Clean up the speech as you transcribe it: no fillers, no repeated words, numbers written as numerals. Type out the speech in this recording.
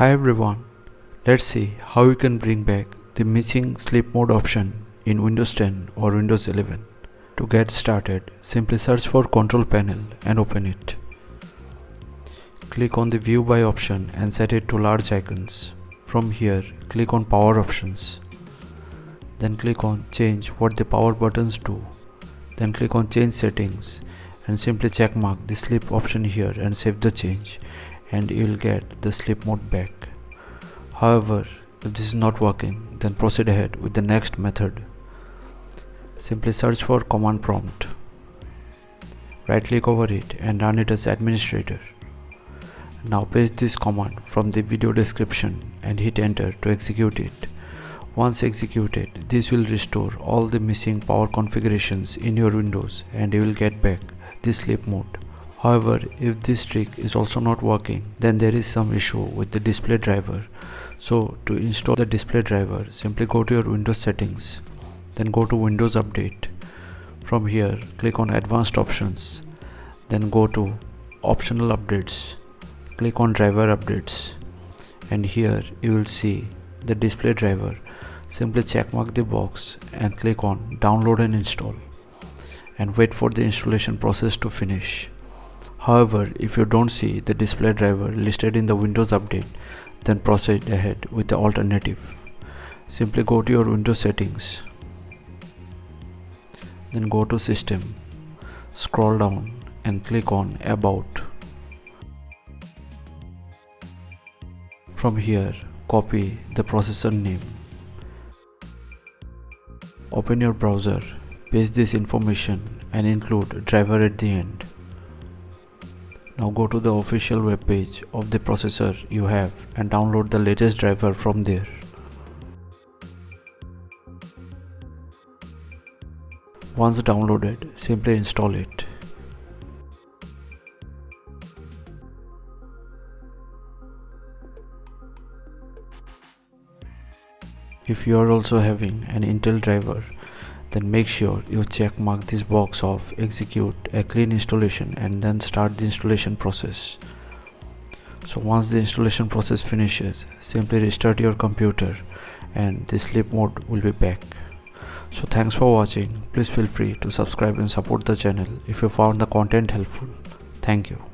Hi everyone, let's see how you can bring back the missing sleep mode option in Windows 10 or Windows 11. To get started, simply search for Control Panel and open it. Click on the View By option and set it to large icons. From here, click on Power Options. Then click on Change what the power buttons do. Then click on Change Settings and simply checkmark the sleep option here and save the change, and you will get the sleep mode back. However, if this is not working, then proceed ahead with the next method. Simply search for command prompt. Right click over it and run it as administrator. Now paste this command from the video description and hit enter to execute it. Once executed, this will restore all the missing power configurations in your Windows and you will get back the sleep mode. However, if this trick is also not working, then there is some issue with the display driver. So to install the display driver, simply go to your Windows settings, then go to Windows Update. From here, click on Advanced Options, then go to Optional Updates, click on Driver Updates, and here you will see the display driver. Simply checkmark the box and click on Download and Install, and wait for the installation process to finish. However, if you don't see the display driver listed in the Windows Update, then proceed ahead with the alternative. Simply go to your Windows settings, then go to System, scroll down and click on About. From here, copy the processor name. Open your browser, paste this information and include driver at the end. Now go to the official web page of the processor you have and download the latest driver from there. Once downloaded, simply install it. If you are also having an Intel driver, then make sure you check mark this box of execute a clean installation and then start the installation process. So once the installation process finishes, simply restart your computer and the sleep mode will be back. So thanks for watching. Please feel free to subscribe and support the channel if you found the content helpful. Thank you.